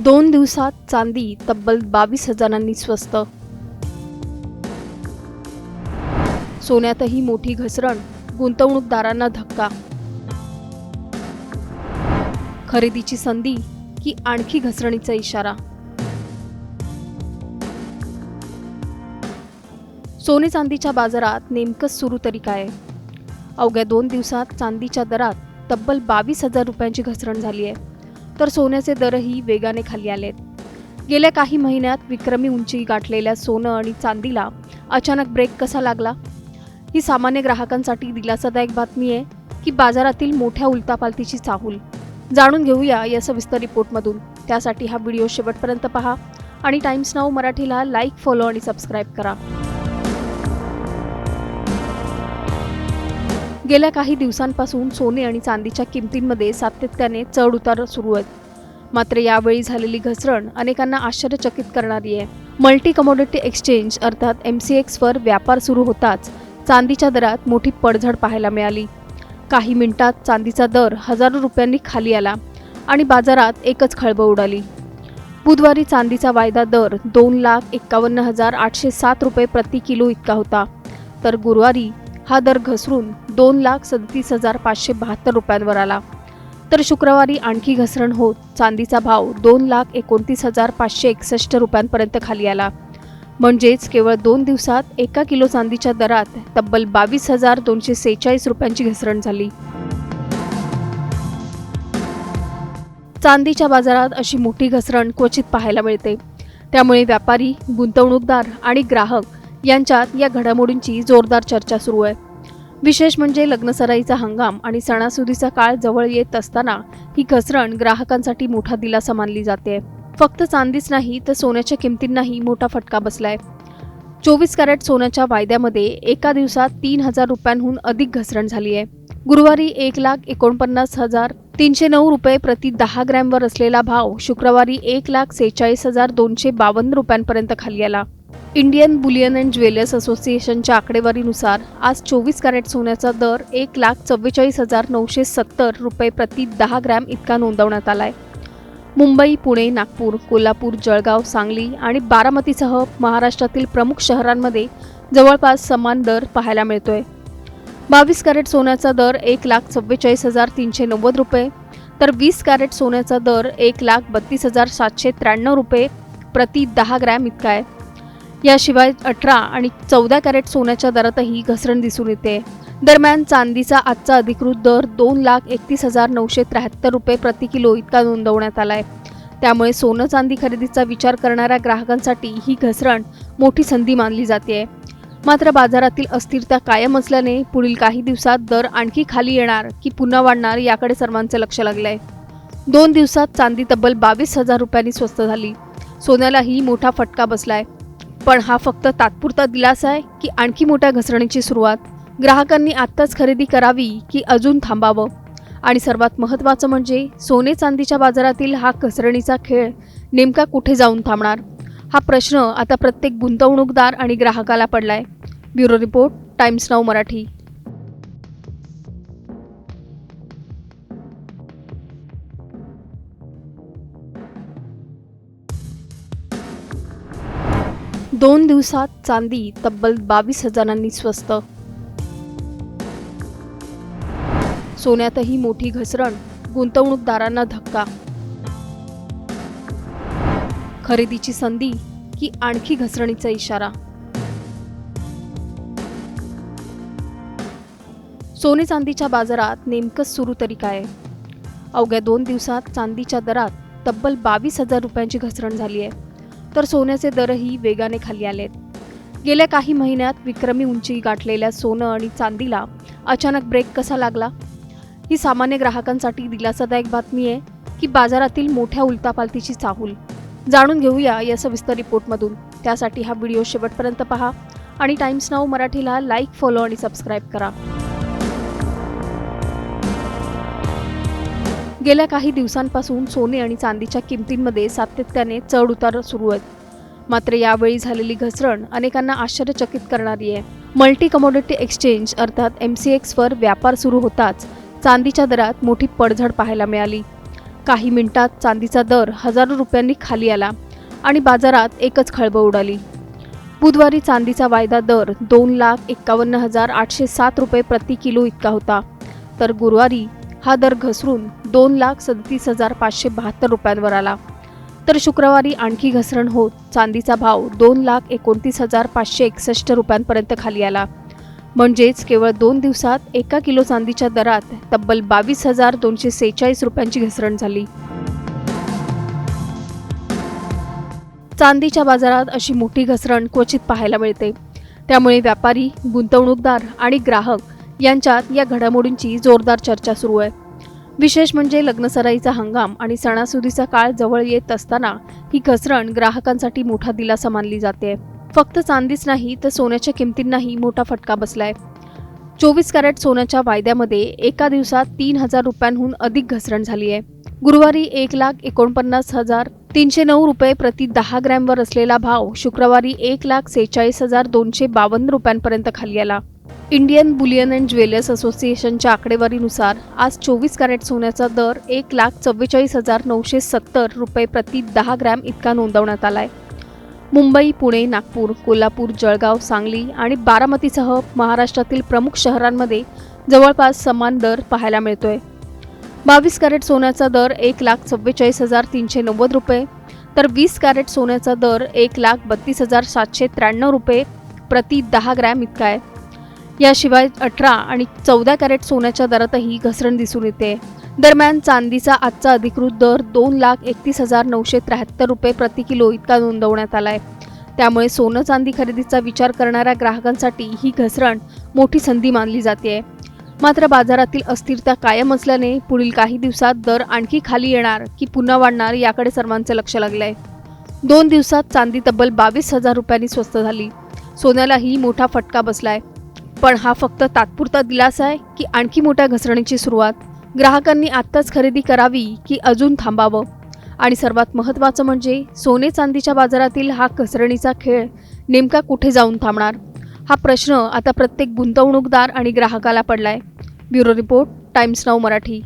2 दिवसात चांदी तब्बल 22,000 स्वस्त. सोन्यातही मोठी घसरण, गुंतवणूकदारांना धक्का. खरेदीची संधी की आणखी घसरणीचा इशारा. सोने चांदीच्या बाजारात नेमकं सुरू तरी काय? अवघ्या 2 दिवसात चांदीच्या दरात तब्बल 22,000 रुपयांची घसरण झाली आहे, तर सोन्याचे दरही वेगाने खाली आलेत. गेल्या काही महिन्यात विक्रमी उंची गाठलेल्या सोनं आणि चांदीला अचानक ब्रेक कसा लागला? ही सामान्य ग्राहकांसाठी दिलासादायक बातमी आहे की बाजारातील मोठ्या उलटापालटीची चाहूल? जाणून घेऊया या सविस्तर रिपोर्टमधून. त्यासाठी हा व्हिडिओ शेवटपर्यंत पहा आणि टाइम्स नाऊ मराठीला लाईक, फॉलो आणि सबस्क्राईब करा. गेल्या काही दिवसांपासून सोने आणि चांदीच्या किमतींमध्ये सातत्याने चढ उतार सुरू आहेत. मात्र यावेळी झालेली घसरण अनेकांना आश्चर्यचकित करणारी आहे. मल्टी कमोडिटी एक्सचेंज अर्थात MCXवर व्यापार सुरू होताच चांदीच्या दरात मोठी पडझड पाहायला मिळाली. काही मिनिटात चांदीचा दर हजारो रुपयांनी खाली आला आणि बाजारात एकच खळबळ उडाली. बुधवारी चांदीचा वायदा दर 2,51,807 रुपये प्रति किलो इतका होता, तर गुरुवारी हा दर घसरून 2,37,572 रुपयांवर आला. तर शुक्रवारी आणखी घसरण होत चांदीचा भाव 2,29,561 रुपयांपर्यंत खाली आला. म्हणजेच केवळ 2 दिवसात 1 किलो चांदीच्या दरात तब्बल 22,246 रुपयांची घसरण झाली. चांदीच्या बाजारात अशी मोठी घसरण क्वचित पाहायला मिळते. त्यामुळे व्यापारी, गुंतवणूकदार आणि ग्राहक यांच्यात या घडामोडींची जोरदार चर्चा सुरू आहे. विशेष म्हणजे लग्नसराईचा हंगाम आणि सणासुदीचा काळ जवळ येत असताना ही घसरण ग्राहकांसाठी मोठा दिलासा मानली जाते. फक्त चांदीच नाही तर सोन्याच्या किमतींनाही मोठा फटका बसलाय. 24 कॅरेट सोन्याच्या वायद्यामध्ये एका दिवसात 3,000 रुपयांहून अधिक घसरण झाली आहे. गुरुवारी 1,49,309 रुपये प्रति 10 ग्रॅमवर असलेला भाव शुक्रवारी 1,46,252 रुपयांपर्यंत खाली आला. इंडियन बुलियन अँड ज्वेलर्स असोसिएशनच्या आकडेवारीनुसार आज 24 कॅरेट सोन्याचा दर 1,44,970 रुपये प्रति 10 ग्रॅम इतका नोंदवण्यात आलाय. मुंबई, पुणे, नागपूर, कोल्हापूर, जळगाव, सांगली आणि बारामतीसह महाराष्ट्रातील प्रमुख शहरांमध्ये जवळपास समान दर पाहायला मिळतोय. 22 कॅरेट सोन्याचा दर 1,44,390 रुपये, तर 20 कॅरेट सोन्याचा दर 1,32,793 रुपये प्रति 10 ग्रॅम इतका आहे. याशिवाय 18 आणि 14 कॅरेट सोन्याच्या दरातही घसरण दिसून येते. दरम्यान चांदीचा आजचा अधिकृत दर 2,31,973 रुपये प्रति किलो इतका नोंदवण्यात आलाय. त्यामुळे सोनं चांदी खरेदीचा विचार करणाऱ्या ग्राहकांसाठी ही घसरण मोठी संधी मानली जाते. मात्र बाजारातील अस्थिरता कायम असल्याने पुढील काही दिवसात दर आणखी खाली येणार की पुन्हा वाढणार याकडे सर्वांचे लक्ष लागलंय. 2 दिवसात चांदी तब्बल 22,000 रुपयांनी स्वस्त झाली. सोन्यालाही मोठा फटका बसलाय. पण हा फक्त तात्पुरता दिलासा आहे की आणखी मोठ्या घसरणीची सुरुवात? ग्राहकांनी आत्ताच खरेदी करावी की अजून थांबावं? आणि सर्वात महत्त्वाचं म्हणजे सोने चांदीच्या बाजारातील हा घसरणीचा खेळ नेमका कुठे जाऊन थांबणार? हा प्रश्न आता प्रत्येक गुंतवणूकदार आणि ग्राहकाला पडलाय. Bureau report, times now Marathi. दोन दिवसात चांदी तब्बल 22,000 स्वस्त. सोन्यातही मोठी घसरण, गुंतवणूकदारांना धक्का. खरेदीची संधी की आणखी घसरणीचा इशारा. सोने चांदीच्या बाजारात नेमकं सुरू तरी काय? अवघ्या 2 दिवसात चांदीच्या दरात तब्बल 22,000 रुपयांची घसरण झाली आहे, तर सोन्याचे दरही वेगाने खाली आलेत. गेल्या काही महिन्यात विक्रमी उंची गाठलेल्या सोनं आणि चांदीला अचानक ब्रेक कसा लागला? ही सामान्य ग्राहकांसाठी दिलासादायक बातमी आहे की बाजारातील मोठ्या उलटापालटीची चाहूल? जाणून घेऊया या सविस्तर रिपोर्टमधून. त्यासाठी हा व्हिडिओ शेवटपर्यंत पहा आणि टाइम्स नाऊ मराठीला लाईक, फॉलो आणि सबस्क्राईब करा. गेल्या काही दिवसांपासून सोने आणि चांदीच्या किमतींमध्ये सातत्याने चढ उतार सुरू आहेत. मात्र यावेळी झालेली घसरण अनेकांना आश्चर्यचकित करणारी आहे. मल्टी कमोडिटी एक्सचेंज अर्थात MCXवर व्यापार सुरू होताच चांदीच्या दरात मोठी पडझड पाहायला मिळाली. काही मिनिटात चांदीचा दर हजारो रुपयांनी खाली आला आणि बाजारात एकच खळबळ उडाली. बुधवारी चांदीचा वायदा दर 2,51,807 रुपये प्रति किलो इतका होता, तर गुरुवारी हा दर घसरून 2,37,572 रुपयांवर आला. तर शुक्रवारी आणखी घसरण होत चांदीचा भाव 2,29,561 रुपयांपर्यंत खाली आला. म्हणजेच केवळ 2 दिवसात 1 किलो चांदीच्या दरात तब्बल 22,246 रुपयांची घसरण झाली. चांदीच्या बाजारात अशी मोठी घसरण क्वचित पाहायला मिळते. त्यामुळे व्यापारी, गुंतवणूकदार आणि ग्राहक यांच्यात या घडामोडींची जोरदार चर्चा सुरू आहे. विशेष म्हणजे लग्नसराईचा हंगाम आणि सणासुदीचा काळ जवळ येत असताना ही घसरण ग्राहकांसाठी मोठा दिलासा मानली जाते. फक्त चांदीच नाही तर सोन्याच्या किमतींनाही मोठा फटका बसलाय. 24 कॅरेट सोन्याच्या वायद्यामध्ये एका दिवसात 3,000 रुपयांहून अधिक घसरण झाली आहे. गुरुवारी 1,49,309 रुपये प्रति 10 ग्रॅमवर असलेला भाव शुक्रवारी 1,46,252 रुपयांपर्यंत खाली आला. इंडियन बुलियन अँड ज्वेलर्स असोसिएशनच्या आकडेवारीनुसार आज 24 कॅरेट सोन्याचा दर 1,44,970 रुपये प्रति 10 ग्रॅम इतका नोंदवण्यात आलाय. मुंबई, पुणे, नागपूर, कोल्हापूर, जळगाव, सांगली आणि बारामतीसह महाराष्ट्रातील प्रमुख शहरांमध्ये जवळपास समान दर पाहायला मिळतोय. 22 कॅरेट सोन्याचा दर 1,44,390 रुपये, तर 20 कॅरेट सोन्याचा दर 1,32,793 रुपये प्रति 10 ग्रॅम इतका आहे. याशिवाय 18 आणि 14 कॅरेट सोन्याच्या दरातही घसरण दिसून येते. दरम्यान चांदीचा आजचा अधिकृत दर 2,31,973 रुपये प्रति किलो इतका नोंदवण्यात आलाय. त्यामुळे सोनं चांदी खरेदीचा विचार करणाऱ्या ग्राहकांसाठी ही घसरण मोठी संधी मानली जाते. मात्र बाजारातील अस्थिरता कायम असल्याने पुढील काही दिवसात दर आणखी खाली येणार की पुन्हा वाढणार याकडे सर्वांचे लक्ष लागलंय. 2 दिवसात चांदी तब्बल 22,000 रुपयांनी स्वस्त झाली. सोन्यालाही मोठा फटका बसलाय. पण हा फक्त तात्पुरता दिलासा आहे की आणखी मोठ्या घसरणीची सुरुवात? ग्राहकांनी आत्ताच खरेदी करावी की अजून थांबावं? आणि सर्वात महत्त्वाचं म्हणजे सोने चांदीच्या बाजारातील हा घसरणीचा खेळ नेमका कुठे जाऊन थांबणार? हा प्रश्न आता प्रत्येक गुंतवणूकदार आणि ग्राहकाला पडलाय. Bureau report, times now Marathi.